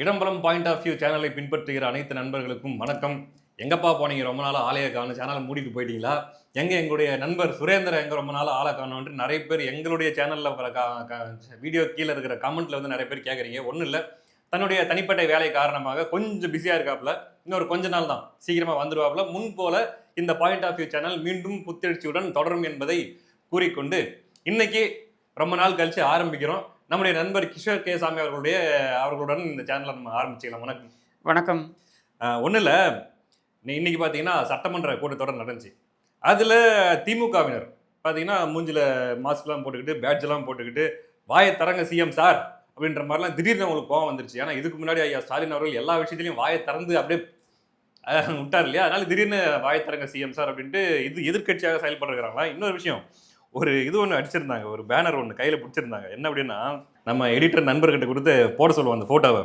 இடம்பலம் point of view சேனலை பின்பற்றுகிற அனைத்து நண்பர்களுக்கும் வணக்கம். எங்கப்பா போனீங்க? ரொம்ப நாள் ஆலய காணும், சேனலை மூடிட்டு போயிட்டீங்களா? எங்களுடைய நண்பர் சுரேந்திர எங்க ரொம்ப நாள் ஆளை காணும்னு நிறைய பேர் எங்களுடைய சேனல்ல வீடியோ கீழே இருக்கிற கமெண்ட்ல வந்து நிறைய பேர் கேட்குறீங்க. ஒன்றும் இல்லை, தன்னுடைய தனிப்பட்ட வேலை காரணமாக கொஞ்சம் பிஸியாக இருக்காப்புல. இன்னொரு கொஞ்ச நாள் தான் சீக்கிரமா வந்துடுவாப்புல. முன் போல இந்த பாயிண்ட் ஆஃப் வியூ சேனல் மீண்டும் புத்தெழுச்சியுடன் தொடரும் என்பதை கூறிக்கொண்டு இன்னைக்கு ரொம்ப நாள் கழிச்சு ஆரம்பிக்கிறோம். நம்முடைய நண்பர் கிஷோர் கே சாமி அவர்களுடன் இந்த சேனலை நம்ம ஆரம்பிச்சுக்கலாம். வணக்கம். வணக்கம். ஒன்றும் இல்லை, இன்னைக்கு பார்த்தீங்கன்னா சட்டமன்ற கூட்டத்தொடர் நடந்துச்சு. அதில் திமுகவினர் பார்த்தீங்கன்னா மூஞ்சில் மாஸ்க்லாம் போட்டுக்கிட்டு பேட்ஜெல்லாம் போட்டுக்கிட்டு வாயை தரங்க சிஎம் சார் அப்படின்ற மாதிரிலாம் திடீர்னு அவங்களுக்கு கோவம் வந்துருச்சு. ஏன்னா இதுக்கு முன்னாடி ஐயா ஸ்டாலின் அவர்கள் எல்லா விஷயத்திலையும் வாயை திறந்து அப்படியே விட்டார் இல்லையா? அதனால திடீர்னு வாயை தரங்க சிஎம் சார் அப்படின்ட்டு இது எதிர்கட்சியாக செயல்படுறாங்களா? இன்னொரு விஷயம், ஒரு இது ஒன்று அடிச்சிருந்தாங்க, ஒரு பேனர் ஒன்று கையில் பிடிச்சிருந்தாங்க. என்ன அப்படின்னா, நம்ம எடிட்டர் நண்பர்கிட்ட கொடுத்து போட சொல்லுவோம் அந்த ஃபோட்டோவை.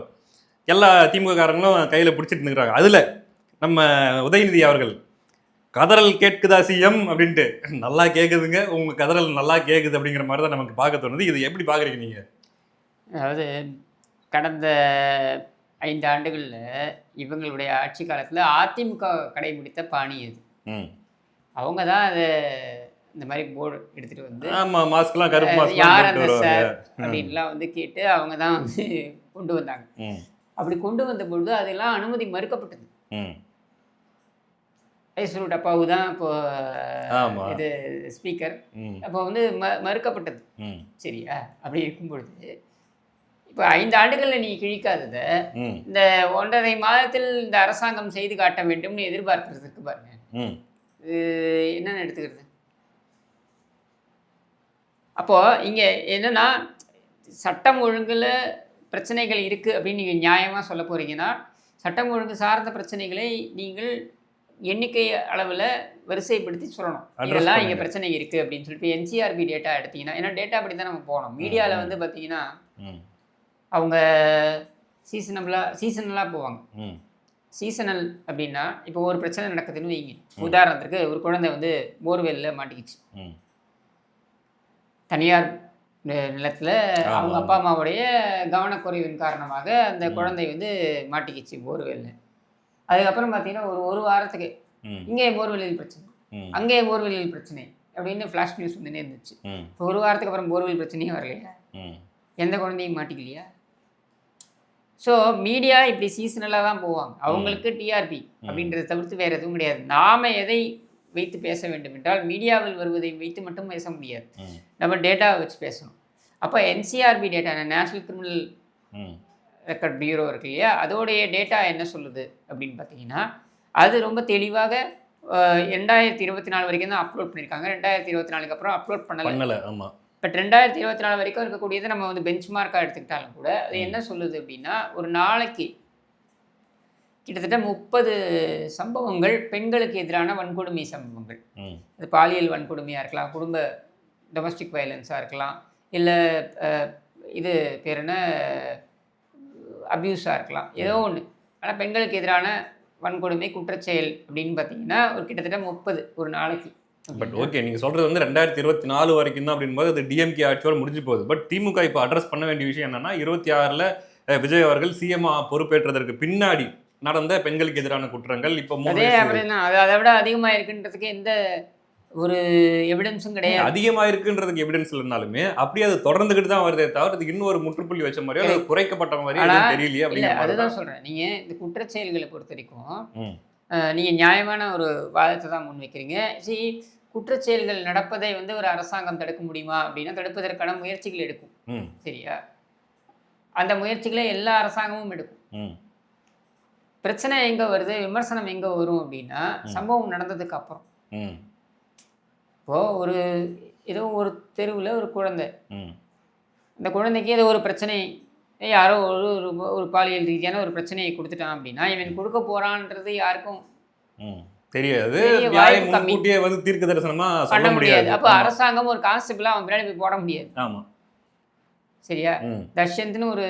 எல்லா திமுக காரங்களும் கையில் பிடிச்சிட்டு இருக்கிறாங்க. அதில் நம்ம உதயநிதி அவர்கள் கதறல் கேட்குதா சிஎம் அப்படின்ட்டு. நல்லா கேட்குதுங்க, உங்கள் கதறல் நல்லா கேட்குது அப்படிங்கிற மாதிரி தான் நமக்கு பார்க்க தோணுது. இது எப்படி பார்க்குறீங்க நீங்கள்? அதாவது கடந்த 5 ஆண்டுகளில் இவங்களுடைய ஆட்சி காலத்தில் அதிமுக கடைபிடித்த பாணி இது. அவங்க தான் அதை இந்த மாதிரி போர்டு எடுத்துகிட்டு வந்து ஆமாம், மாஸ்க்லாம் கருப்பு மாஸ்க் யார் அந்த சார் அப்படின்லாம் வந்து கேட்டு அவங்க தான் வந்து கொண்டு வந்தாங்க. அப்படி கொண்டு வந்த பொழுது அதெல்லாம் அனுமதி மறுக்கப்பட்டது. ஐஸ்வரு டப்பாவு தான் இப்போ இது ஸ்பீக்கர். அப்போ வந்து மறுக்கப்பட்டது. சரியா? அப்படி இருக்கும் பொழுது இப்போ 5 ஆண்டுகளில் நீ கிழிக்காததை இந்த 1.5 மாதத்தில் இந்த அரசாங்கம் செய்து காட்ட வேண்டும்னு எதிர்பார்க்கறதுக்கு பாருங்க, என்னென்னு எடுத்துக்கிறது. அப்போது இங்கே என்னென்னா, சட்டம் ஒழுங்கில் பிரச்சனைகள் இருக்குது அப்படின்னு நீங்கள் நியாயமாக சொல்ல போகிறீங்கன்னா, சட்டம் ஒழுங்கு சார்ந்த பிரச்சனைகளை நீங்கள் எண்ணிக்கை அளவில் வரிசைப்படுத்தி சொல்லணும். இதெல்லாம் இங்கே பிரச்சனை இருக்குது அப்படின்னு சொல்லிட்டு என்சிஆர்பி டேட்டா எடுத்திங்கன்னா, ஏன்னா டேட்டா அப்படி தான் நம்ம போகணும். மீடியாவில் வந்து பார்த்தீங்கன்னா அவங்க சீசனலாக போவாங்க. சீசனல் அப்படின்னா, இப்போ ஒரு பிரச்சனை நடக்குதுன்னு வைங்க. உதாரணத்துக்கு ஒரு குழந்தை வந்து போர்வெல்லில் மாட்டிக்கிச்சு. தனியார் நிலத்தில் அவங்க அப்பா அம்மாவுடைய கவனக்குறைவின் காரணமாக அந்த குழந்தை வந்து மாட்டிக்கிச்சு போர்வெல்லில். அதுக்கப்புறம் பார்த்தீங்கன்னா ஒரு வாரத்துக்கு இங்கே போர்வெல்லில் பிரச்சனை, அங்கே போர்வெல்லில் பிரச்சனை அப்படின்னு ஃப்ளாஷ் நியூஸ் வந்துனே இருந்துச்சு. இப்போ ஒரு வாரத்துக்கு அப்புறம் போர்வெல் பிரச்சனையும் வரலையா? எந்த குழந்தையும் மாட்டிக்கலையா? ஸோ மீடியா இப்படி சீசனலாக தான் போவாங்க. அவங்களுக்கு டிஆர்பி அப்படின்றத தவிர்த்து வேறு எதுவும் கிடையாது. நாம் எதை வைத்து பேச வேண்டும் என்றால் மீடியாவில் வருவதை வைத்து மட்டும் பேச முடியாது. நம்ம டேட்டாவை வச்சு பேசணும். அப்போ NCRB data, national criminal record bureau இருக்கு இல்லையா, அதோடைய டேட்டா என்ன சொல்லுது அப்படின்னு பார்த்தீங்கன்னா, அது ரொம்ப தெளிவாக 2024 வரைக்கும் தான் அப்லோட் பண்ணியிருக்காங்க. 2024க்கு அப்புறம் அப்லோட் பண்ணலை. ஆமாம். பட் 2024 வரைக்கும் இருக்கக்கூடியது நம்ம வந்து பெஞ்ச் மார்க்காக எடுத்துக்கிட்டாலும் கூட அது என்ன சொல்லுது அப்படின்னா, ஒரு நாளைக்கு கிட்டத்தட்ட 30 சம்பவங்கள் பெண்களுக்கு எதிரான வன்கொடுமை சம்பவங்கள். அது பாலியல் வன்கொடுமையாக இருக்கலாம், குடும்ப டொமஸ்டிக் வயலன்ஸாக இருக்கலாம், இல்லை இது பேர் என்ன அப்யூஸாக இருக்கலாம், ஏதோ ஒன்று. ஆனால் பெண்களுக்கு எதிரான வன்கொடுமை குற்றச்செயல் அப்படின்னு பார்த்தீங்கன்னா ஒரு கிட்டத்தட்ட 30 ஒரு நாளைக்கு. பட் ஓகே, நீங்கள் சொல்கிறது வந்து 2024 வரைக்கும் தான் அப்படின்போது அது டிஎம்கே ஆட்சியோடு முடிஞ்சு போகுது. பட் திமுக இப்போ அட்ரஸ் பண்ண வேண்டிய விஷயம் என்னென்னா, 26ல் விஜய் அவர்கள் சிஎம் பொறுப்பேற்றதற்கு பின்னாடி நடந்த பெண்களுக்கு எதிரான குற்றங்கள் இப்போ அதை விட அதிகமாக இருக்குன்றதுக்கு எந்த ஒரு எவிடன்ஸும் கிடையாது. அதிகமாக இருக்குன்றதுக்கு எவிடன்ஸ் இல்லைனாலுமே அப்படியே அது தொடர்ந்துக்கிட்டு தான் வருதே தவிர அதுக்கு இன்னும் ஒரு முற்றுப்புள்ளி வச்ச மாதிரியோ அது குறைக்கப்பட்ட மாதிரியோ தெரியலையே அப்படின்னு. அதுதான் சொல்கிறேன். நீங்கள் இந்த குற்றச்செயல்களை பொறுத்த வரைக்கும் நீங்கள் நியாயமான ஒரு வாதத்தை தான் முன்வைக்கிறீங்க. சரி, குற்றச்செயல்கள் நடப்பதை வந்து ஒரு அரசாங்கம் தடுக்க முடியுமா அப்படின்னா தடுப்பதற்கான முயற்சிகள் எடுக்கும். சரியா? அந்த முயற்சிகளை எல்லா அரசாங்கமும் எடுக்கும். பிரச்சனை எங்கே வருது, விமர்சனம் எங்கே வரும் அப்படின்னா சம்பவம் நடந்ததுக்கு அப்புறம். இப்போது ஏதோ ஒரு தெருவில் ஒரு குழந்தை, அந்த குழந்தைக்கு ஏதோ ஒரு பிரச்சனை, யாரோ ஒரு பாலியல் ரீதியான ஒரு பிரச்சனையை கொடுத்துட்டான் அப்படின்னா இவன் கொடுக்க போகிறான்றது யாருக்கும் தெரியாது, வந்து தீர்க்க தரிசனமா பண்ண முடியாது. அப்போ அரசாங்கம் ஒரு கான்ஸ்டபிளாக அவன் பின்னாடி போய் போட முடியாது. ஆமாம், சரியா? தஷ்யந்த்னு ஒரு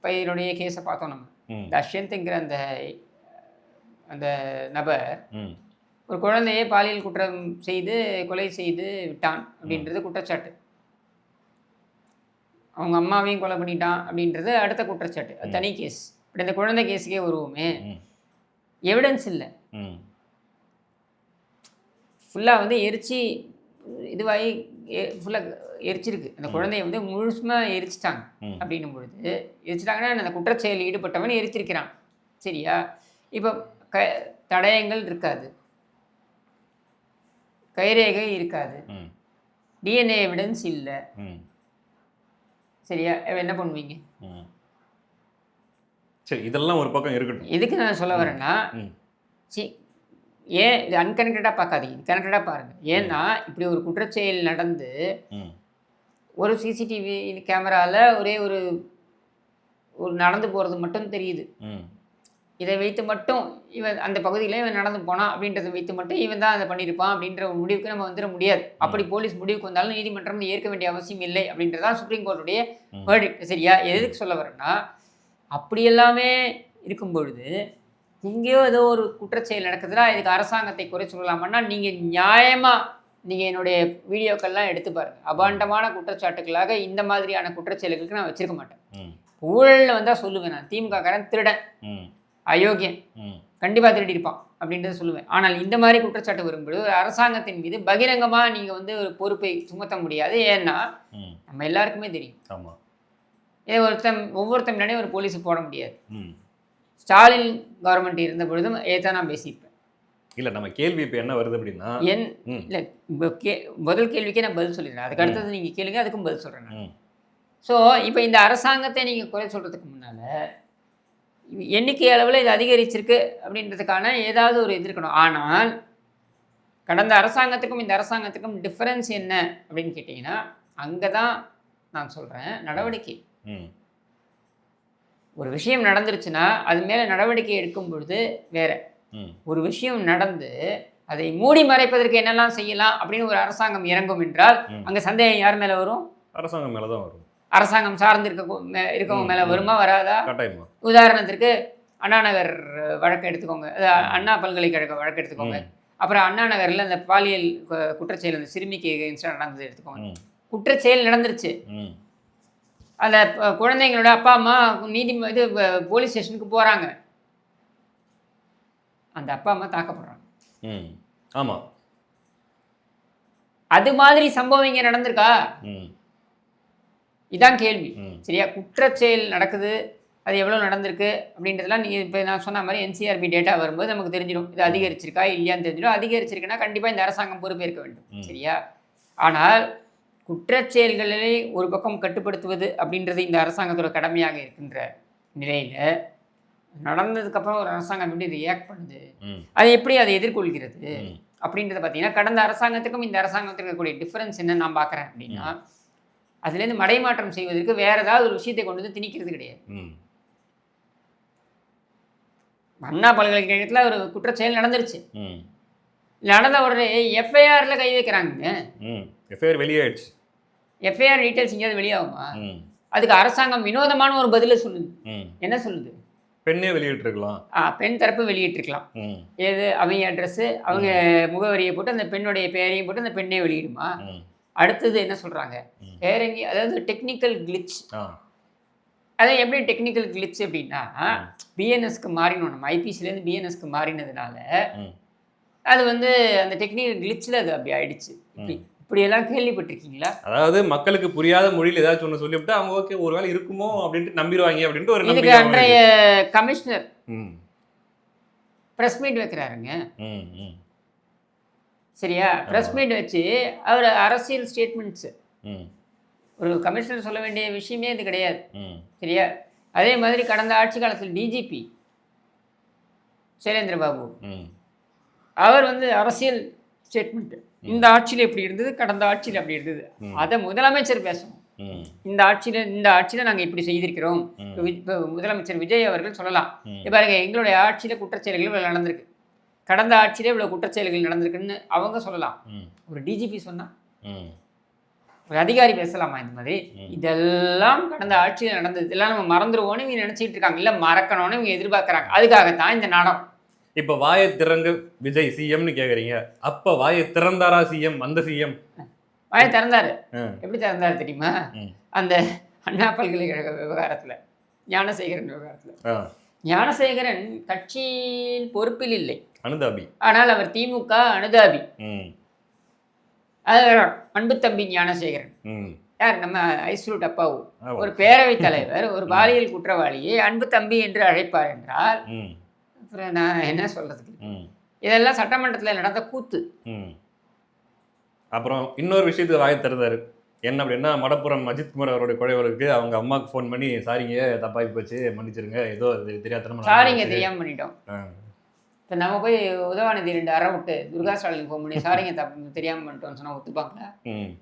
பையனுடைய கேஸை பார்த்தோம் நம்ம. தஷ்யந்த்ங்கிற அந்த நபர் ஒரு குழந்தையை பாலியல் குற்றம் செய்து கொலை செய்து விட்டான் அப்படின்றது குற்றச்சாட்டு. அவங்க அம்மாவையும் கொலை பண்ணிட்டான் அப்படின்றது அடுத்த குற்றச்சாட்டு. அது தனி கேஸ். அப்படி அந்த குழந்தை கேஸுக்கே வருவோமே, ம். எவிடன்ஸ் இல்லை. ம். ஃபுல்லாக வந்து எரிச்சு இதுவாகி ஃபுல்லாக எரிச்சிருக்கு. அந்த ம். குழந்தைய வந்து முழுசுமாக எரிச்சிட்டாங்க. ம். அப்படின்னும் பொழுது எரிச்சிட்டாங்கன்னா அந்த குற்றச்செயலில் ஈடுபட்டவன் எரித்திருக்கிறான். சரியா? இப்போ தடயங்கள் இருக்காது, கைரேகை இருக்காது, ம். டிஎன்ஏ எவிடன்ஸ் இல்லை. ம். சரியா? என்ன பண்ணுவீங்க? ம். சரி, இதெல்லாம் ஒரு பக்கம் இருக்கட்டும். எதுக்கு நான் சொல்ல வரேன்னா, ம். சி ஏன் இது அன்கனெக்டடாக பார்க்காதீங்க, கனெக்டடாக பாருங்கள். ஏன்னா இப்படி ஒரு குற்றச்செயல் நடந்து ம். ஒரு சிசிடிவி கேமராவில் ஒரே ஒரு நடந்து போகிறது மட்டும் தெரியுது. ம். இதை வைத்து மட்டும் இவன் அந்த பகுதியில் இவன் நடந்து போனான் அப்படின்றத வைத்து மட்டும் இவன் தான் அதை பண்ணியிருப்பான் அப்படின்ற ஒரு முடிவுக்கு நம்ம வந்துட முடியாது. அப்படி போலீஸ் முடிவுக்கு வந்தாலும் நீதிமன்றம் ஏற்க வேண்டிய அவசியம் இல்லை அப்படின்றதான் சுப்ரீம் கோர்ட்டுடைய வேர்டிக்ட். சரியா? எதுக்கு சொல்ல வரேன்னா, அப்படி எல்லாமே இருக்கும் பொழுது எங்கேயோ ஏதோ ஒரு குற்றச்செயல் நடக்குதுன்னா இதுக்கு அரசாங்கத்தை குறை சொல்லலாமன்னா, நீங்கள் நியாயமாக நீங்கள் என்னுடைய வீடியோக்கள்லாம் எடுத்து பாருங்கள். அபாண்டமான குற்றச்சாட்டுகளாக இந்த மாதிரியான குற்றச்செயல்களுக்கு நான் வச்சிருக்க மாட்டேன். ஊழலில் வந்தால் சொல்லுவேன், நான் திமுககாரன் திருடன், அயோக்கியன், கண்டிப்பாக திருடி இருப்பான் அப்படின்றத சொல்லுவேன். ஆனால் இந்த மாதிரி குற்றச்சாட்டு வரும்போது ஒரு அரசாங்கத்தின் மீது பகிரங்கமாக நீங்கள் வந்து ஒரு பொறுப்பை சுமத்த முடியாது. ஏன்னா நம்ம எல்லாருக்குமே தெரியும். ஆமாம். ஏன் ஒவ்வொருத்தன் முன்னாடியே ஒரு போலீஸை போட முடியாது. ஸ்டாலின் கவர்மெண்ட் இருந்த பொழுதும் ஏதான் நான் பேசியிருப்பேன். இல்லை, நம்ம கேள்வி இப்போ என்ன வருது அப்படின்னா, இல்லை முதல் கேள்விக்கே நான் பதில் சொல்லிடுறேன், அதுக்கு அடுத்தது நீங்கள் கேளுங்க, அதுக்கும் பதில் சொல்கிறேன் நான். ஸோ இப்போ இந்த அரசாங்கத்தை நீங்கள் குறை சொல்கிறதுக்கு முன்னால் எண்ணிக்கை அளவில் இது அதிகரிச்சிருக்கு அப்படின்றதுக்கான ஏதாவது ஒரு இது இருக்கணும். ஆனால் கடந்த அரசாங்கத்துக்கும் இந்த அரசாங்கத்துக்கும் டிஃப்ரென்ஸ் என்ன அப்படின்னு கேட்டிங்கன்னா, அங்கே தான் நான் சொல்கிறேன் நடவடிக்கை. ஒரு விஷயம் நடந்துருச்சுன்னா அது மேலே நடவடிக்கை எடுக்கும் பொழுது வேற. ஒரு விஷயம் நடந்து அதை மூடி மறைப்பதற்கு என்னெல்லாம் செய்யலாம் அப்படின்னு ஒரு அரசாங்கம் இறங்கும் என்றால் அங்கே சந்தேகம் யார் மேலே வரும்? அரசாங்கம் மேலே தான் வரும். அரசாங்கம் சார்ந்து இருக்கவங்க மேலே வருமா வராதா? கட்டாயமா. உதாரணத்திற்கு அண்ணா நகர் வழக்கு எடுத்துக்கோங்க, அண்ணா பல்கலைக்கழக வழக்கு எடுத்துக்கோங்க. அப்புறம் அண்ணா நகரில் அந்த பாலியல் குற்றச்செயல் அந்த சிறுமிக்கு இன்சிடென்ட் நடந்தது எடுத்துக்கோங்க. குற்றச்செயல் நடந்துருச்சு. அந்த குழந்தைங்களோட அப்பா அம்மா இது போலீஸ் ஸ்டேஷனுக்கு போகிறாங்க. அந்த அப்பா அம்மா தாக்கப்படுறாங்க. ஆமாம். அது மாதிரி சம்பவம் இங்கே நடந்திருக்கா? இதான் கேள்வி. சரியா? குற்றச்செயல் நடக்குது, அது எவ்வளோ நடந்திருக்கு அப்படின்றதுலாம் நீங்கள் இப்போ நான் சொன்ன மாதிரி என்சிஆர்பி டேட்டா வரும்போது நமக்கு தெரிஞ்சிடும் இது அதிகரிச்சிருக்கா இல்லையான்னு தெரிஞ்சிடும். அதிகரிச்சிருக்குன்னா கண்டிப்பாக இந்த அரசாங்கம் பொறுப்பேற்க வேண்டும். சரியா? ஆனால் குற்றச்செயல்களை ஒரு பக்கம் கட்டுப்படுத்துவது அப்படின்றது இந்த அரசாங்கத்தோட கடமையாக இருக்கின்ற நிலையில் நடந்ததுக்கப்புறம் ஒரு அரசாங்கம் எப்படி ரியாக்ட் பண்ணுது, அது எப்படி அதை எதிர்கொள்கிறது அப்படின்றத பார்த்தீங்கன்னா, கடந்த அரசாங்கத்துக்கும் இந்த அரசாங்கத்துக்கு இருக்கக்கூடிய டிஃப்ரென்ஸ் என்ன நான் பார்க்குறேன் அப்படின்னா, அதுலேருந்து மடைமாற்றம் செய்வதற்கு வேற ஏதாவது ஒரு விஷயத்தை கொண்டு வந்து திணிக்கிறது கிடையாது. அண்ணா பல்கலைக்கழகத்தில் ஒரு குற்றச்செயல் நடந்துருச்சு, நடந்த உடனே எஃப்ஐஆரில் கை வைக்கிறாங்க. எஃப்ஐஆர் வெளியாயிடுச்சு. எஃப்ஐஆர் டீட்டெயில்ஸ் எங்கேயாவது வெளியாகுமா? அதுக்கு அரசாங்கம் வினோதமான ஒரு பதிலை சொல்லுது. என்ன சொல்லுது? பெண்ணே வெளியிட்டிருக்கலாம், பெண் தரப்பு வெளியிட்டிருக்கலாம். ஏது அவங்க அட்ரஸ்ஸு அவங்க முகவரியை போட்டு அந்த பெண்ணுடைய பெயரையும் போட்டு அந்த பெண்ணே வெளியிடுமா? அடுத்தது என்ன சொல்கிறாங்க, வேறங்கி அதாவது டெக்னிக்கல் கிளிச். அதை எப்படி டெக்னிக்கல் கிளிச் அப்படின்னா, பிஎன்எஸ்க்கு மாறினோம், நம்ம ஐபிசிலேருந்து பிஎன்எஸ்க்கு மாறினதுனால அது வந்து அந்த டெக்னிக்கல் கிளிச்சில் அது அப்படி ஆயிடுச்சு. இப்படியெல்லாம் கேள்விப்பட்டிருக்கீங்களா? அதாவது மக்களுக்கு புரியாத மொழியில் ஏதாச்சும் ஒன்று சொல்லிவிட்டு அவங்க ஓகே ஒரு வேளை இருக்குமோ அப்படின்ட்டு நம்பிடுவாங்க அப்படின்ட்டு ஒரு இதுக்கு அன்றைய கமிஷனர் ப்ரெஸ் மீட் வைக்கிறாருங்க. சரியா? ப்ரெஸ் மீட் வச்சு அவர் அரசியல் ஸ்டேட்மெண்ட்ஸு, ஒரு கமிஷனர் சொல்ல வேண்டிய விஷயமே இது கிடையாது. சரியா? அதே மாதிரி கடந்த ஆட்சி காலத்தில் டிஜிபி சைலேந்திர பாபு அவர் வந்து அரசியல் ஸ்டேட்மெண்ட்டு, இந்த ஆட்சியில் எப்படி இருந்தது, கடந்த ஆட்சியில் அப்படி இருந்தது, அதை முதலமைச்சர் பேசணும். இந்த ஆட்சியில் நாங்கள் இப்படி செய்திருக்கிறோம். இப்போ முதலமைச்சர் விஜய் அவர்கள் சொல்லலாம், பாருங்க எங்களுடைய ஆட்சியில் குற்றச்செயல்கள் இவ்வளோ நடந்திருக்கு, கடந்த ஆட்சியிலே இவ்வளோ குற்றச்செயல்கள் நடந்திருக்குன்னு அவங்க சொல்லலாம். ஒரு டிஜிபி சொன்னா, ஒரு அதிகாரி பேசலாமா இந்த மாதிரி? இதெல்லாம் கடந்த ஆட்சியில் நடந்தது, இதெல்லாம் நம்ம மறந்துடுவோன்னு இவங்க நினச்சிக்கிட்டு இருக்காங்க, இல்லை மறக்கணும்னு இவங்க எதிர்பார்க்குறாங்க. அதுக்காகத்தான் இந்த நாடம். இப்போ வாயை திறந்து விஜய் சிஎம்னு கேட்குறீங்க, அப்போ வாயை திறந்தாரா சிஎம்? அந்த சிஎம் வாயை திறந்தாரு. எப்படி திறந்தாரு தெரியுமா? அந்த அண்ணா பல்கலைக்கழக விவகாரத்தில், ஞானசேகரன் விவகாரத்தில் ஞானசேகரன் கட்சியில் பொறுப்பில் இல்லை, அனுதாபி. ஆனால் அவர் திமுக அனுதாபி. ம். அது அன்பு தம்பி ஞானசேகரன் ம். யார்? நம்ம ஐஸ்ரூட் அப்பாவு. ஆமா. ஒரு பேரவைத் தலைவர் ஒரு பாலியல் குற்றவாளியை அன்பு தம்பி என்று அழைப்பார் என்றால் ம். அப்புறம் நான் என்ன சொல்றதுக்கு? ம். இதெல்லாம் சட்டமன்றத்தில் நடந்த கூத்து. ம். அப்புறம் இன்னொரு விஷயத்துக்கு வாய் திறந்தாரு. என்ன அப்படின்னா, மடப்புறம் அஜித்குமார் அவருடைய கொலை வழக்கு அவங்க அம்மாவுக்கு ஃபோன் பண்ணி, சாரிங்க தப்பாகி போச்சு, மன்னிச்சிருங்க, ஏதோ அது தெரியாதனமா சாரிங்க நடந்துச்சு." தெரியாம பண்ணிட்டோம். ஆ. இப்போ நம்ம போய் உதவாநிதி 2 அறை விட்டு துர்கா ஸ்டாலின் ஃபோன் பண்ணி சாரிங்க தெரியாம பண்ணிட்டோம்னு சொன்னா ஒத்துப்பாங்களா? ம்.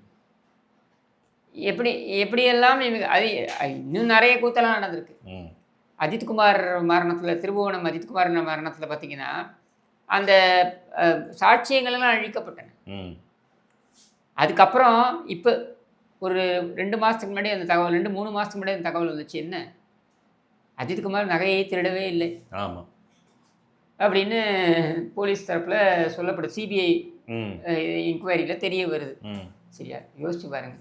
எப்படியெல்லாம் இவங்க அது இன்னும் நிறைய கூத்தெல்லாம் நடந்திருக்கு. ம். அஜித்குமார் மரணத்தில், திருபுவனம் அஜித்குமார் மரணத்தில் பார்த்தீங்கன்னா அந்த சாட்சியங்கள்லாம் அழிக்கப்பட்டன. ம். அதுக்கப்புறம் இப்போ ஒரு 2 மாதத்துக்கு முன்னாடி அந்த தகவல், 2-3 மாதத்துக்கு முன்னாடி அந்த தகவல் வந்துச்சு. என்ன? அஜித்குமார் நகையை திருடவே இல்லை ஆமாம் அப்படின்னு போலீஸ் தரப்பில் சொல்லப்படுது. சிபிஐ ம். இன்கொயரியில் தெரிய வருது. ம். சரியா? யோசிச்சு பாருங்க.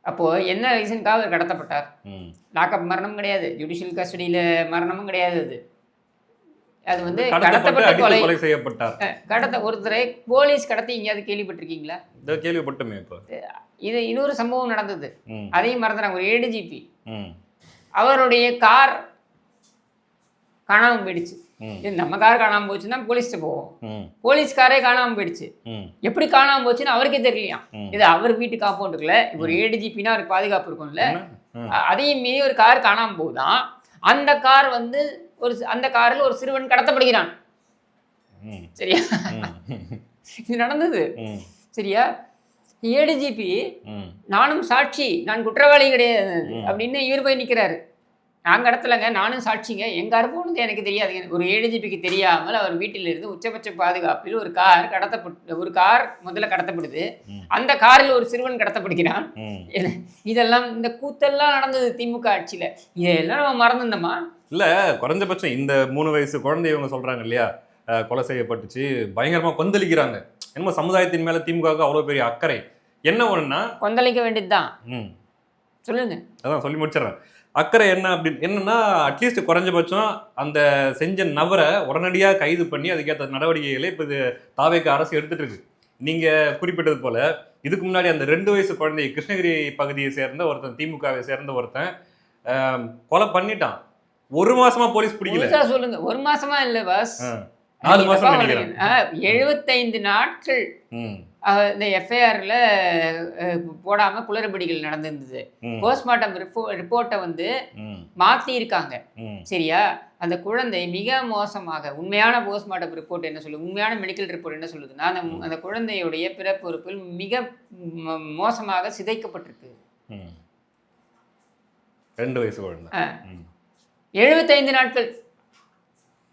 அப்போது என்ன ரீசனுக்காக அவர் கடத்தப்பட்டார்? ம். லாக்அப் மரணம் கிடையாது, ஜுடிஷியல் கஸ்டடியில் மரணமும் கிடையாது. அது வந்து கடத்தப்பட்டு கடத்தப்பட்ட அடித்து கொலை செய்யப்பட்டார். ஒருத்தரை போலீஸ் கடத்தி எங்கேயாவது கேள்விப்பட்டிருக்கீங்களா? இதை கேள்விப்பட்டுமே இப்போ. இது இன்னொரு சம்பவம் நடந்தது, ம். அதையும் மறந்துறாங்க. ஒரு ஏடிஜிபி ம். அவருடைய கார் காணாமல் போயிடுச்சு. ம். இது நம்ம கார் காணாமல் போச்சுன்னா போலீஸ்ட்டு போவோம். ம். போலீஸ் காரே காணாமல் போயிடுச்சு. ம். எப்படி காணாமல் போச்சுன்னு அவருக்கே தெரியலையாம். ம். இது அவர் வீட்டு காம்பவுண்டுக்குள்ள ஒரு ஏடிஜிபின்னா அவருக்கு பாதுகாப்பு இருக்கும்ல, ம். அதையும் மீறி ஒரு கார் காணாமல் போகுதான். அந்த கார் வந்து அந்த காரில் ஒரு சிறுவன் கடத்தப்படுகிறான். ம். சரியா? ம். இது நடந்தது. ம். சரியா? ஏடிஜிபி ம். நானும் சாட்சி, நான் குற்றவாளி கிடையாது அப்படின்னு இவர் போய் நிற்கிறாரு. நான் கடத்தலைங்க, நானும் சாட்சிங்க, என் கார் போனது எனக்கு தெரியாதுங்க. ஒரு ஏடிஜிபிக்கு தெரியாமல் அவர் வீட்டிலிருந்து உச்சபட்ச பாதுகாப்பில் ஒரு கார் முதல்ல கடத்தப்படுது. அந்த காரில் ஒரு சிறுவன் கடத்தப்படுகிறான். இதெல்லாம் இந்த கூத்தெல்லாம் நடந்தது திமுக ஆட்சியில். இதெல்லாம் நம்ம மறந்துருந்தோமா? இல்லை, குறைஞ்சபட்சம் இந்த 3 வயசு குழந்தை இவங்க சொல்கிறாங்க இல்லையா, கொலை செய்யப்பட்டுச்சு, பயங்கரமாக கொந்தளிக்கிறாங்க. என்னமோ சமுதாயத்தின் மேலே திமுகவுக்கு அவ்வளோ பெரிய அக்கறை. என்ன ஒன்றுன்னா கொந்தளிக்க வேண்டியது தான். சொல்லுங்க. அதான் சொல்லி முடிச்சிடறேன். அக்கறை என்ன அப்படின்னு என்னன்னா, அட்லீஸ்ட் குறைஞ்சபட்சம் அந்த செஞ்ச நபரை உடனடியாக கைது பண்ணி அதுக்கேற்ற நடவடிக்கைகளை இப்போ இது தாவேக அரசு எடுத்துட்டு இருக்கு. நீங்கள் குறிப்பிட்டது போல இதுக்கு முன்னாடி அந்த 2 வயசு குழந்தை கிருஷ்ணகிரி பகுதியை சேர்ந்த ஒருத்தன், திமுகவை சேர்ந்த ஒருத்தன் கொலை பண்ணிட்டான். 1 மாசமா போலீஸ் பிடிக்கல. சொல்லுங்க. 1 மாசமா இல்ல பாஸ், 4 மாசம் நினைக்கிறேன். 75 நாட்கள் இந்த எஃப்ஐஆர்ல போடாம குளறுபடிகள் நடந்திருந்தது. போஸ்ட்மார்ட்டம் ரிப்போர்ட்டை வந்து மாத்தி இருக்காங்க. சரியா? அந்த குழந்தை மிக மோசமாக, உண்மையான போஸ்ட்மார்ட்டம் ரிப்போர்ட் என்ன சொல்லுது, உண்மையான மெடிக்கல் ரிப்போர்ட் என்ன சொல்லுதுன்னா, அந்த குழந்தையுடைய பிறப்பு உறுப்பில் மிக மோசமாக சிதைக்கப்பட்டிருக்கு. 2 வயசு குழந்தை. 75 நாட்கள்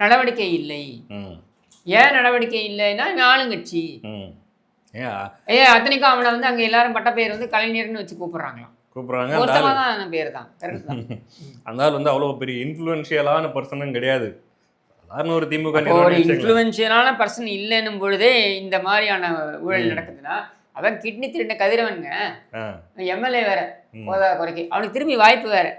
நடவடிக்கை இல்லை. ஏன் நடவடிக்கை இல்லைன்னா ஆளுங்கட்சி. அத்தனைக்கும் அவனை வந்து அங்க எல்லாரும் பட்டப்பேர் வந்து கலைஞர்னு வச்சு கூப்பிடுறாங்க. பேர் தான். அந்த வந்து அவ்வளவு பெரிய இன்ஃப்ளூயன்ஷியலான பர்சனும் கிடையாது. சாதாரண ஒரு திமுக ஒரு இன்ஃப்ளூயன்ஷியலான பர்சன் இல்லைன்னும் பொழுதே இந்த மாதிரியான ஊழல் நடக்குதுன்னா, அவன் கிட்னி திருடின கதிரவனுங்க, எம்எல்ஏ வேற போதா குறைக்கு, அவனுக்கு திரும்பி வாய்ப்பு வேற.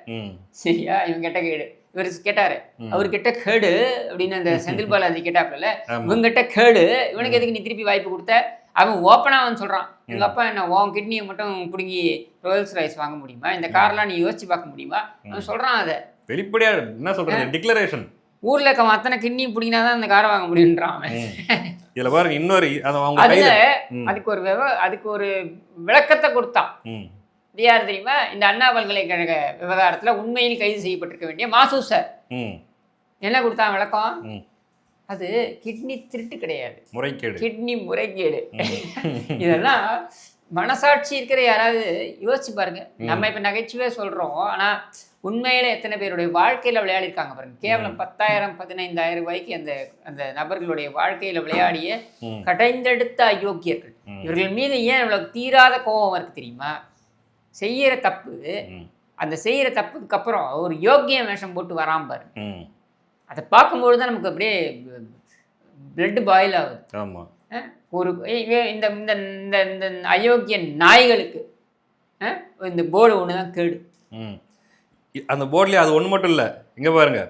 சரியா? இவன் கெட்ட கேடு. இவர் கேட்டாரு, அவர் கிட்ட கேடு அப்படின்னு அந்த செந்தில் பாலாஜி கேட்டாப்புல, இவங்க கிட்ட கேடு, இவனுக்கு எதுக்கு நீ திருப்பி வாய்ப்பு கொடுத்த? அவன் ஓப்பனா அவன் சொல்றான், எங்க அப்பா என்ன உன் கிட்னியை மட்டும் பிடுங்கி ரோல்ஸ் ரைஸ் வாங்க முடியுமா, இந்த கார்லாம் நீ யோசிச்சு பார்க்க முடியுமா? அவன் சொல்றான். அதை வெளிப்படையா என்ன சொல்றது, டிக்ளரேஷன். ஊர்ல இருக்க அத்தனை கிட்னி பிடிங்கினாதான் அந்த காரை வாங்க முடியுன்றான் அவன். இதுல பாருங்க இன்னொரு அதுக்கு ஒரு விளக்கத்தை கொடுத்தான். இது யார் தெரியுமா? இந்த அண்ணா பல்கலைக்கழக விவகாரத்துல உண்மையில் கைது செய்யப்பட்டிருக்க வேண்டிய மாசு சார். என்ன கொடுத்தான் விளக்கம்? அது கிட்னி திருட்டு கிடையாது, முறைகேடு, கிட்னி முறைகேடு. இதெல்லாம் மனசாட்சி இருக்கிற யாராவது யோசிச்சு பாருங்க. நம்ம இப்ப நகைச்சுவே சொல்றோம், ஆனா உண்மையில எத்தனை பேருடைய வாழ்க்கையில விளையாடிருக்காங்க பாருங்க. கேவலம் 10,000 15,000 ரூபாய்க்கு அந்த நபர்களுடைய வாழ்க்கையில விளையாடிய கடைந்தெடுத்த அயோக்கியர்கள். இவர்கள் மீது ஏன் இவ்வளவு தீராத கோபம் இருக்கு தெரியுமா? செய்யற தப்பு, அந்த செய்யற தப்புக்கு அப்புறம் ஒரு யோக்கிய வேஷம் போட்டு வராம பாரு, அதை பார்க்கும்பொழுது தான் நமக்கு அப்படியே பிளட் பாயில் ஆகுது. ஆமாம். ஒரு இந்த இந்த அயோக்கிய நாய்களுக்கு இந்த போர்டு ஒன்று தான் கேடு. அந்த போர்ட்லயே அது ஒண்ணு மட்டும் இல்ல, இங்க பாருங்க.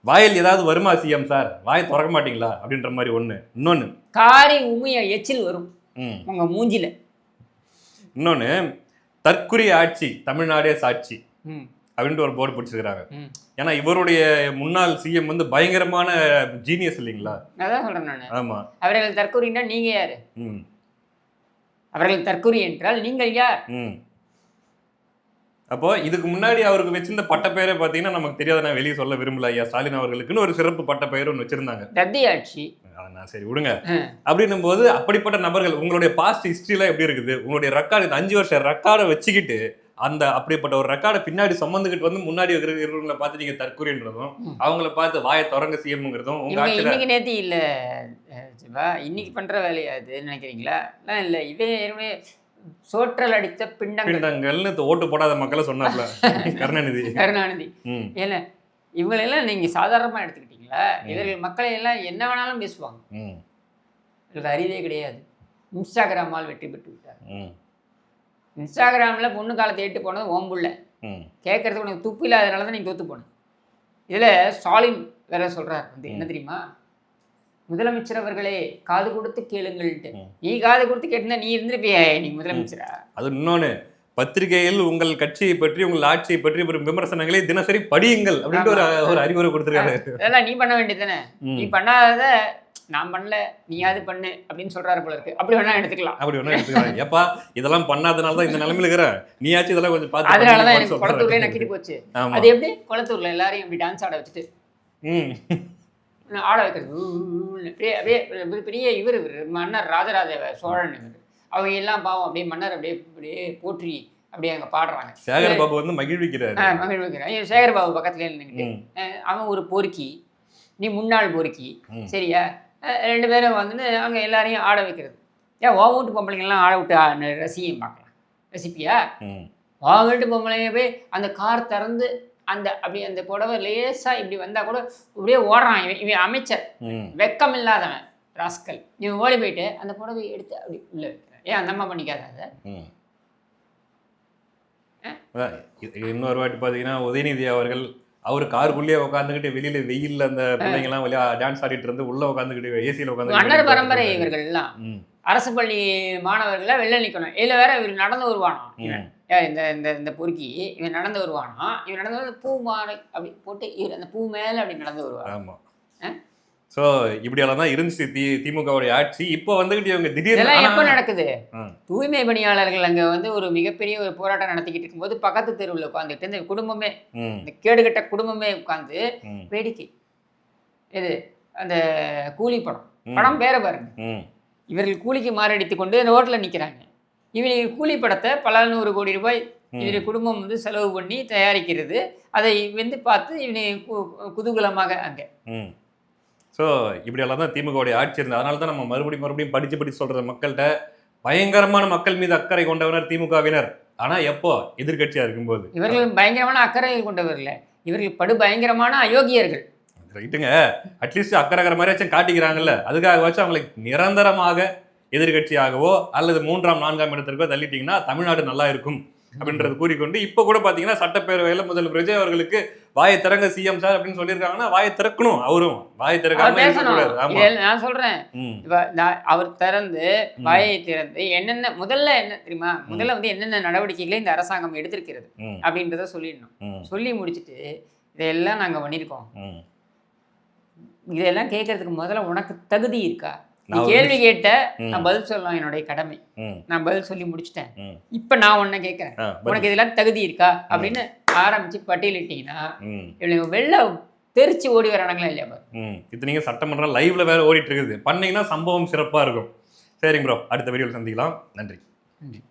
வாயில் ஏதாவது வருமா சிஎம் சார், வாய் திறக்க மாட்டீங்களா அப்படின்ற மாதிரி ஒண்ணு. இன்னொன்னு காரி உமிய எச்சில் வரும் ம் உங்க மூஞ்சில. இன்னொன்னு தற்குறி ஆட்சி தமிழ்நாடே சாட்சி ம் அப்படின்ட்டு ஒரு போர்டு பிடிச்சிருக்காங்க. ம் ஏன்னா இவருடைய முன்னாள் சிஎம் வந்து பயங்கரமான ஜீனியஸ் இல்லைங்களா? அதான் சொல்றேன் நான். ஆமா. அவர்கள் தற்கொலைன்னா நீங்க யாரு? ம் அவர்கள் தற்கொலை என்றால் நீங்கள் யார்? ம் அப்போ இதுக்கு முன்னாடி அவருக்கு வச்சிருந்த பட்டப்பெயரை பார்த்தீங்கன்னா நமக்கு தெரியாத, நான் வெளியே சொல்ல விரும்பல. ஐயா ஸ்டாலின் அவர்களுக்குன்னு ஒரு சிறப்பு பட்டப்பெயர் ஒன்று வச்சிருந்தாங்க. தத்தி ஆட்சி. நான் சரி விடுங்க. அப்படின்னும் போது அப்படிப்பட்ட நபர்கள் உங்களுடைய பாஸ்ட் ஹிஸ்டரிலாம் எப்படி இருக்குது, உங்களுடைய ரெக்கார்டு, இந்த 5 வருஷம் ரெக்கார்டை வச்சுக்கிட்டு அந்த அப்படிப்பட்ட ஒரு ரெக்கார்டை பின்னாடி சுமந்துக்கிட்டு வந்து முன்னாடி இருக்கிறவங்களை பார்த்து நீங்க தற்கொலைன்றதும், அவங்கள பார்த்து வாயை திறங்க சிஎம்ங்கிறதும் உங்க ஆட்சியில இன்னைக்கு நேத்தி இல்ல சிவா, இன்னைக்கு பண்ற வேலையா அது நினைக்கிறீங்களா? இல்ல, இவன் சோற்றல் அடித்த பிண்டங்கள்னு ஓட்டு போடாத மக்களை சொன்னார்ல கருணாநிதி. ஏன்னா இவங்களெல்லாம் நீங்க சாதாரணமா எடுத்துக்கிட்டீங்களா? இவர்கள் மக்களை எல்லாம் என்ன வேணாலும் பேசுவாங்க. இவங்களுக்கு அறிவே கிடையாது. இன்ஸ்டாகிராமால் வெற்றி பெற்று விட்டார். இன்ஸ்டாகிராமில் பொண்ணு காலத்தை ஏட்டு போனது ஓம்புள்ள கேட்கறதுக்கு உனக்கு துப்பு இல்லாதனால தான் நீ தோத்து போன. இதில் ஸ்டாலின் வேற சொல்றார் வந்து என்ன தெரியுமா, முதலமைச்சர் அவர்களே காது கொடுத்து கேளுங்கள்ட்டு. நீ காது கொடுத்து கேட்டிருந்தா நீ இருந்திருப்பிய நீ முதலமைச்சரா? அது இன்னொன்னு, பத்திரிகையில் உங்கள் கட்சியை பற்றி உங்கள் ஆட்சியை பற்றி ஒரு விமர்சனங்களை தினசரி படியுங்கள் அப்படின்ட்டு ஒரு அறிவுரை கொடுத்துருக்காரு. அதெல்லாம் நீ பண்ண வேண்டியது தானே. நீ பண்ணாத நான் பண்ணல நீயாவது பண்ணு அப்படின்னு சொல்றாரு போல இருக்கு. அப்படி வேணா எடுத்துக்கலாம். அப்படி வேணா எடுத்துக்கலாம். ஏப்பா இதெல்லாம் பண்ணாதனால தான் இந்த நிலைமையில இருக்கிற, நீயாச்சும் இதெல்லாம் கொஞ்சம் பார்த்து. அதனாலதான் எனக்கு குளத்தூர்லயே நக்கிட்டு போச்சு. அது எப்படி குளத்தூர்ல எல்லாரையும் இப்படி டான்ஸ் ஆட வச்சுட்டு ஆட வைக்கிறது அப்படியே பெரிய இவர் மன்னர் ராஜராஜ சோழன் இவர், அவங்க எல்லாம் பாவம் அப்படியே மன்னர் அப்படியே போற்றி அப்படியே அங்கே பாடுறாங்க. சேகர்பாபு வந்து மகிழ்விக்கிறார். சேகர்பாபு பக்கத்துல நின்றுக்கிட்டு அவன் ஒரு பொறுக்கி, நீ முன்னாள் பொறுக்கி, சரியா? 2 பேரும் வந்து அங்கே எல்லாரையும் ஆட வைக்கிறது. ஏன் உன் வீட்டு பொம்பளைங்கெல்லாம் ஆட விட்டு ரசிகையும் பார்க்கலாம், ரசிப்பியா? உன் வீட்டு பொம்பளைங்க போய் அந்த கார் திறந்து அந்த அப்படி அந்த புடவை லேசா இப்படி வந்தா கூட இப்படியே ஓடுறான். இவன் அமைச்சர் வெக்கம் இல்லாதவன் ராஸ்கல். இவன் ஓடி போயிட்டு அந்த புடவை எடுத்து அப்படி உள்ள வைக்கிறான். ஏன் அந்த அம்மா பண்ணிக்காத அதை? இன்னொரு வாட்டி பார்த்தீங்கன்னா உதயநிதி அவர்கள் அவர் காருக்குள்ளேயே உட்காந்துக்கிட்டு வெளியில வெயில்ல அந்த பிள்ளைங்க எல்லாம் வெளியே டான்ஸ் ஆடிட்டு இருந்து உள்ள உட்காந்துக்கிட்டு ஏசியில உட்காந்து அண்ணர் பரம்பரை இவர்கள் எல்லாம் அரசு பள்ளி மாணவர்கள வெளில நிக்கணும். இதுல வேற இவர் நடந்து வருவானோ இந்த இந்த இந்த பொறுக்கி, இவன் நடந்து வருவானா, இவன் நடந்து வந்து பூ மாலை அப்படி போட்டு இவர் அந்த பூ மேல அப்படி நடந்து வருவாங்க. ஆமா. ஸோ இப்படியெல்லாம் தான் இருந்துச்சு திமுகவுடைய ஆட்சி. இப்போ வந்துகிட்டு இவங்க திடீர்னு எப்போ நடக்குது, தூய்மை பணியாளர்கள் அங்கே வந்து ஒரு மிகப்பெரிய ஒரு போராட்டம் நடத்திக்கிட்டு இருக்கும்போது பக்கத்து தெருவில் உட்காந்துட்டு இந்த குடும்பமே, இந்த கேடுகட்ட குடும்பமே உட்காந்து வேடிக்கை. இது அந்த கூலி படம் பேரை பாருங்க. இவர்கள் கூலிக்கு மாரடித்து கொண்டு அந்த ஹோட்டலில் நிற்கிறாங்க. இவங்க கூலி படத்தை பல 100 கோடி ரூபாய் இவருடைய குடும்பம் வந்து செலவு பண்ணி தயாரிக்கிறது. அதை வந்து பார்த்து இவனை குதூகலமாக அங்கே. ஸோ இப்படியெல்லாம் தான் திமுகவுடைய ஆட்சி இருந்தது. அதனால தான் நம்ம மறுபடியும் படித்து சொல்கிறது மக்கள்கிட்ட, பயங்கரமான மக்கள் மீது அக்கறை கொண்டவனர் திமுகவினர். ஆனால் எப்போ எதிர்கட்சியாக இருக்கும்போது இவர்கள் பயங்கரமான அக்கறைகள் கொண்டவர்கள், இவர்கள் படு பயங்கரமான அயோக்கியர்கள். ரைட்டுங்க, அட்லீஸ்ட் அக்கறைக்கிற மாதிரியாச்சும் காட்டிக்கிறாங்கல்ல, அதுக்காக வச்சு அவங்களுக்கு நிரந்தரமாக எதிர்கட்சியாகவோ அல்லது 3ஆம் 4ஆம் இடத்திற்கோ தள்ளிட்டீங்கன்னா தமிழ்நாடு நல்லா இருக்கும் அப்படின்றது கூறிக்கொண்டு, இப்போ கூட பார்த்தீங்கன்னா சட்டப்பேரவையில் முதல்வர் விஜய் அவர்களுக்கு வாயை திறங்க சிஎம் சார் அப்படின்னு சொல்லியிருக்காங்கன்னா வாயை திறக்கணும். அவரும் வாயை திறக்காம நான் சொல்றேன், அவர் திறந்து வாயை திறந்து என்னென்ன முதல்ல என்ன தெரியுமா, முதல்ல வந்து என்னென்ன நடவடிக்கைகளை இந்த அரசாங்கம் எடுத்திருக்கிறது அப்படின்றத சொல்லிடணும். சொல்லி முடிச்சுட்டு இதெல்லாம் நாங்கள் பண்ணியிருக்கோம், இதெல்லாம் கேட்கறதுக்கு முதல்ல உனக்கு தகுதி இருக்கா? நீ கேள்வி கேட்ட, நான் பதில் சொல்லலாம், என்னுடைய கடமை. நான் பதில் சொல்லி முடிச்சுட்டேன். இப்ப நான் உன்னை கேட்கறேன், உனக்கு இதெல்லாம் தகுதி இருக்கா அப்படின்னு ஆரம்பிச்சு பட்டியலிட்டீங்கன்னா இவங்க வெளில தெரிச்சு ஓடி வரானுங்களா இல்லையா பாரு. இது நீங்க சட்டமன்றம் லைவ்ல வேற ஓடிட்டு இருக்குது, பண்ணீங்கன்னா சம்பவம் சிறப்பா இருக்கும். சரிங்க ப்ரோ, அடுத்த வீடியோவில் சந்திக்கலாம். நன்றி.